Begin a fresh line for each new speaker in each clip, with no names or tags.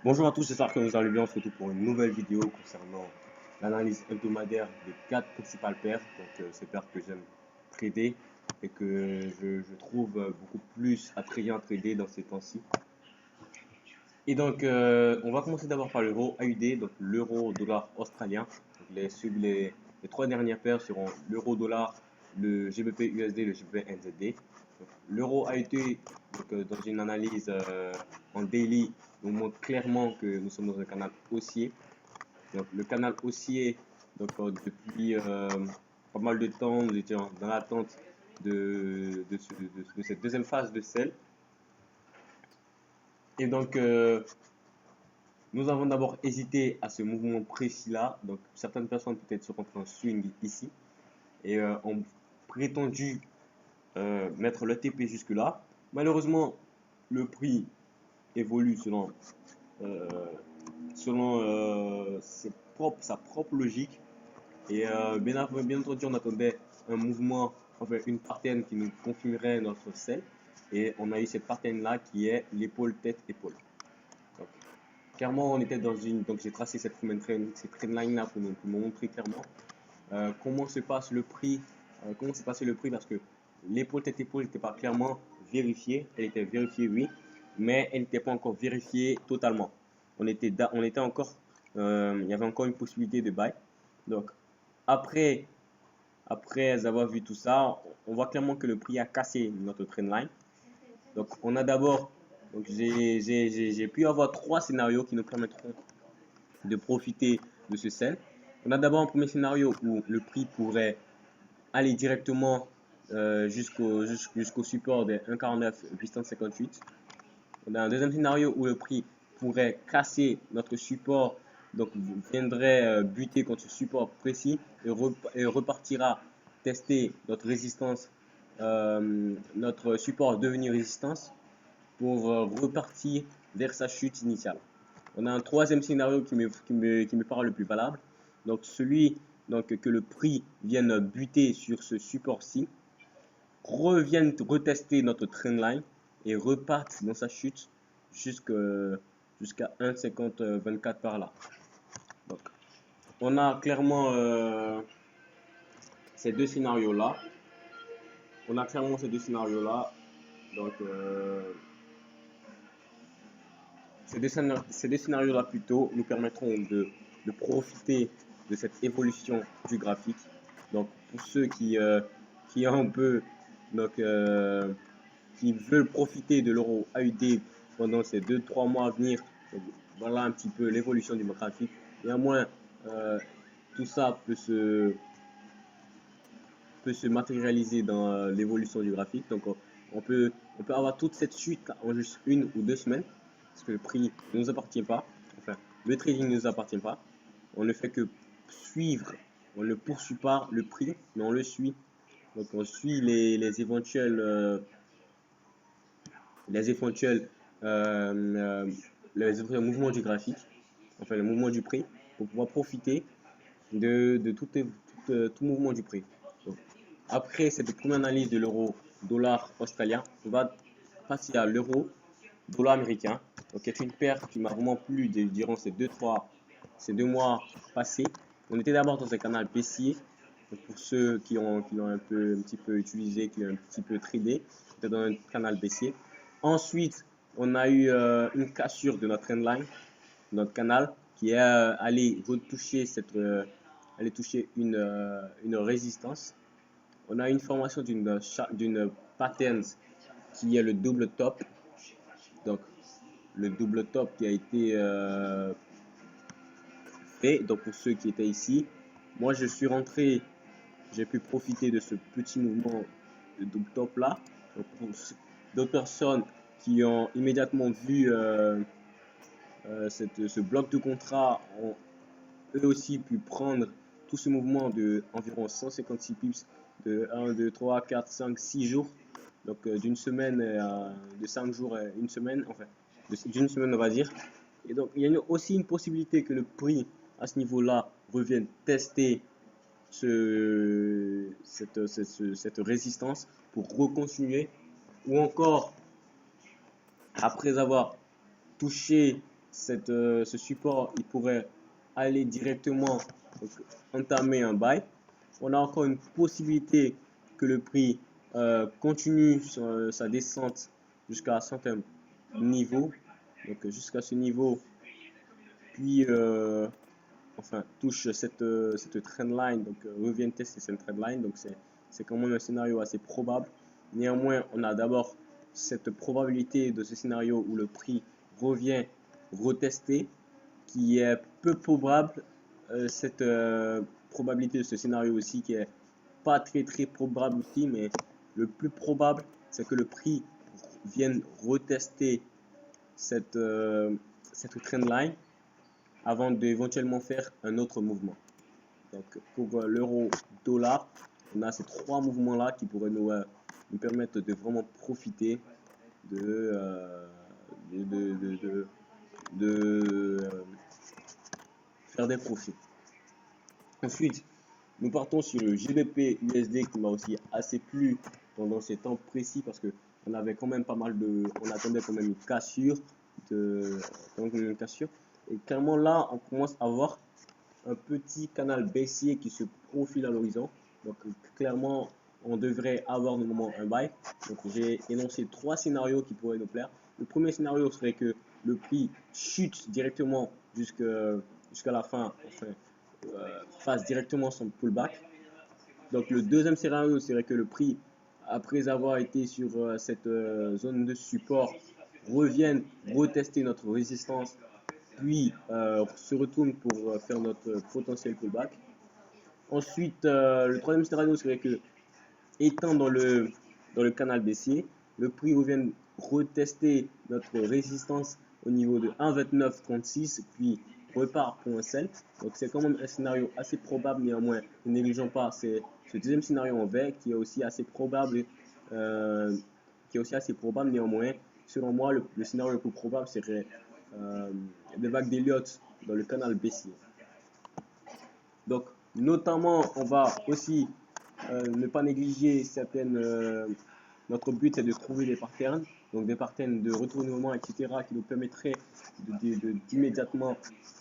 Bonjour à tous, j'espère que vous allez bien. On se retrouve pour une nouvelle vidéo concernant l'analyse hebdomadaire des 4 principales paires. Ces paires que j'aime trader et que je trouve beaucoup plus attrayant à trader dans ces temps-ci. On va commencer d'abord par l'euro AUD, donc l'euro dollar australien. Les 3 dernières paires seront l'euro dollar, le GBP USD, le GBP NZD. L'euro AUD, dans une analyse en daily, nous montre clairement que nous sommes dans un canal haussier. Donc, le canal haussier, depuis pas mal de temps, nous étions dans l'attente de cette deuxième phase de sell. Et donc, nous avons d'abord hésité à ce mouvement précis-là. Donc, certaines personnes peut-être seront en swing ici et ont prétendu mettre le TP jusque-là. Malheureusement, le prix évolue euh, selon sa propre logique. Et bien entendu, on attendait un mouvement, enfin une pattern qui nous confirmerait notre sell. Et on a eu cette pattern-là qui est l'épaule, tête, épaule. Donc, clairement, on était dans une. Donc, j'ai tracé cette trendline là pour nous montrer clairement comment se passe le prix. Comment s'est passé le prix parce que l'épaule tête épaule n'était pas clairement vérifiée. Elle était vérifiée, oui, mais elle n'était pas encore vérifiée totalement. On était encore. Il y avait encore une possibilité de buy. Donc, après, après avoir vu tout ça, on voit clairement que le prix a cassé notre trendline. Donc, on a d'abord. Donc, j'ai pu avoir 3 scénarios qui nous permettront de profiter de ce sell. On a d'abord un premier scénario où le prix pourrait aller directement jusqu'au support des 1,49 858. On a un deuxième scénario où le prix pourrait casser notre support, donc viendrait buter contre ce support précis et repartira tester notre résistance, notre support devenu résistance pour repartir vers sa chute initiale. On a un troisième scénario qui me paraît le plus valable. Donc celui que le prix vienne buter sur ce support-ci, revienne retester notre trendline et reparte dans sa chute jusqu'à 1,5024 par là. Donc, on a clairement ces deux scénarios-là. On a clairement ces deux scénarios-là. Donc, ces deux scénarios-là plutôt nous permettront de profiter de cette évolution du graphique. Donc, pour ceux qui ont un peu, donc, qui veulent profiter de l'euro AUD pendant ces 2-3 mois à venir, donc, voilà un petit peu l'évolution du graphique. Néanmoins, tout ça peut se matérialiser dans l'évolution du graphique. Donc, on peut avoir toute cette chute en juste 1 ou 2 semaines. Parce que le prix ne nous appartient pas, enfin le trading ne nous appartient pas, on ne fait que suivre, on ne poursuit pas le prix, mais on le suit. Donc on suit les éventuels mouvements du graphique, enfin le mouvement du prix, pour pouvoir profiter de tout mouvement du prix. Donc, après cette première analyse de l'euro dollar australien, on va passer à l'euro dollar américain. Donc, c'est une paire qui m'a vraiment plu durant ces 2 mois passés. On était d'abord dans un canal baissier. Donc, pour ceux qui ont un petit peu utilisé, qui ont un petit peu tradé, c'était dans un canal baissier. Ensuite, on a eu une cassure de notre trendline, notre canal, qui est allé retoucher toucher une résistance. On a une formation d'une pattern qui est le double top. Donc, le double top qui a été fait. Donc, pour ceux qui étaient ici, moi je suis rentré, j'ai pu profiter de ce petit mouvement de double top là. Donc, pour d'autres personnes qui ont immédiatement vu ce bloc de contrat ont eux aussi pu prendre tout ce mouvement de environ 156 pips de 1, 2, 3, 4, 5, 6 jours. Donc d'une semaine, de 5 jours à une semaine, enfin d'une semaine on va dire. Et donc il y a aussi une possibilité que le prix à ce niveau-là revienne tester cette résistance pour recontinuer, ou encore après avoir toucher ce support, il pourrait aller directement, donc, entamer un buy. On a encore une possibilité que le prix continue sa descente jusqu'à un certain niveau, donc jusqu'à ce niveau, puis enfin touche cette trendline, donc revienne tester cette trendline, donc c'est quand même un scénario assez probable. Néanmoins, on a d'abord cette probabilité de ce scénario où le prix revient retester, qui est peu probable. Cette probabilité de ce scénario aussi qui est pas très probable aussi, mais le plus probable, c'est que le prix vienne retester cette trendline avant d'éventuellement faire un autre mouvement. Donc pour l'euro-dollar, on a ces trois mouvements-là qui pourraient nous permettre de vraiment profiter de faire des profits. Ensuite, nous partons sur le GBP USD qui m'a aussi assez plu pendant ces temps précis parce que on avait quand même pas mal on attendait quand même une cassure, et clairement là on commence à voir un petit canal baissier qui se profile à l'horizon. Donc clairement on devrait avoir normalement un buy. Donc j'ai énoncé trois scénarios qui pourraient nous plaire. Le premier scénario serait que le prix chute directement jusqu'à la fin, enfin fasse directement son pullback. Donc le deuxième scénario serait que le prix, après avoir été sur cette zone de support, revienne retester notre résistance, puis se retourne pour faire notre potentiel pullback. Ensuite, le troisième scénario serait que, étant dans le canal baissier, le prix revienne retester notre résistance au niveau de 1,2936, puis repart pour un sell. Donc c'est quand même un scénario assez probable, néanmoins ne négligeons pas ce deuxième scénario en vert qui est aussi assez probable, néanmoins selon moi le scénario le plus probable serait des vagues d'Elliott dans le canal baissier. Donc notamment on va aussi ne pas négliger notre but est de trouver des patterns, donc des patterns de retournement, etc., qui nous permettraient d'immédiatement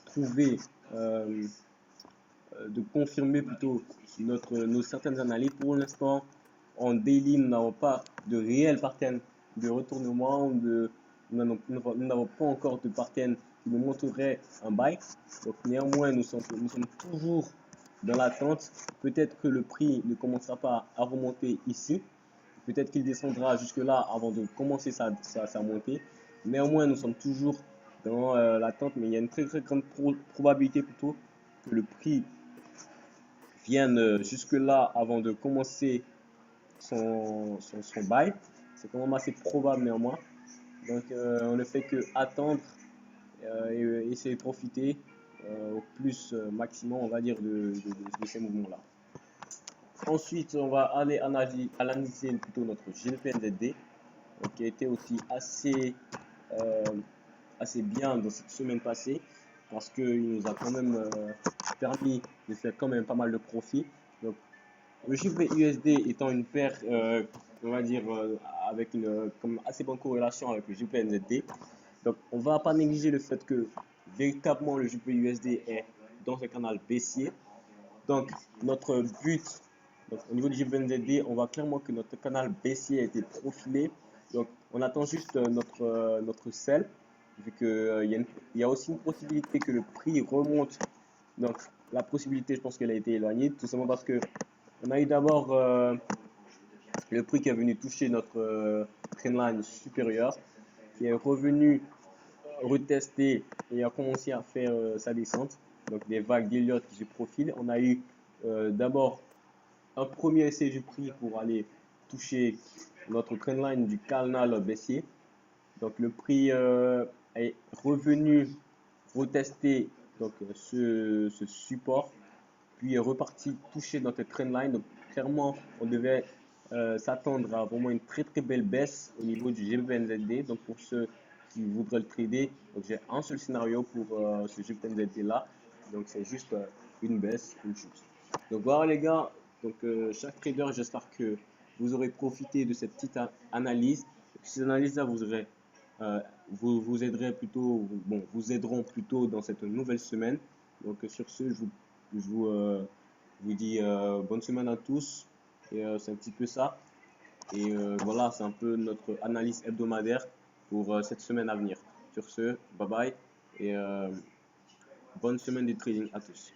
trouver, de confirmer plutôt nos certaines analyses. Pour l'instant, en daily, nous n'avons pas de réel pattern de retournement, nous n'avons pas encore de pattern qui nous montrerait un buy. Donc néanmoins, nous sommes toujours dans l'attente. Peut-être que le prix ne commencera pas à remonter ici. Peut-être qu'il descendra jusque là avant de commencer sa montée. Néanmoins, nous sommes toujours dans l'attente, mais il y a une très grande probabilité plutôt que le prix vienne jusque là avant de commencer son buy. C'est quand même assez probable néanmoins. Donc on ne fait que attendre et essayer de profiter au plus maximum, on va dire, de ces mouvements-là. Ensuite, on va aller analyser plutôt notre GBP/USD, qui a été aussi assez bien dans cette semaine passée parce qu'il nous a quand même permis de faire quand même pas mal de profits. Donc, le GBP/USD étant une paire, on va dire, avec une comme assez bonne corrélation avec le GBP/USD. Donc, on ne va pas négliger le fait que véritablement le GBP/USD est dans un canal baissier. Donc, notre but, donc, au niveau du GBP/USD, on voit clairement que notre canal baissier a été profilé. Donc, on attend juste notre sell, vu qu'il y a aussi une possibilité que le prix remonte. Donc, la possibilité, je pense qu'elle a été éloignée, tout simplement parce que on a eu d'abord le prix qui est venu toucher notre trendline supérieure, qui est revenu retester et a commencé à faire sa descente. Donc des vagues d'Elliott qui se profilent. On a eu d'abord un premier essai du prix pour aller toucher notre trendline du canal baissier. Donc le prix est revenu retester donc, ce support, puis est reparti toucher notre trendline. Donc clairement, on devait s'attendre à vraiment une très belle baisse au niveau du GBP/USD. Donc pour ceux qui voudraient le trader, donc j'ai un seul scénario pour ce GBP/USD là. Donc c'est juste une baisse, une chute. Donc voilà les gars, donc chaque trader, j'espère que vous aurez profité de cette petite analyse. Cette analyse là vous aurez vous aiderez plutôt, bon, vous aideront plutôt dans cette nouvelle semaine. Donc sur ce, je vous dis bonne semaine à tous. Et c'est un petit peu ça. Et voilà, c'est un peu notre analyse hebdomadaire pour cette semaine à venir. Sur ce, bye bye et bonne semaine de trading à tous.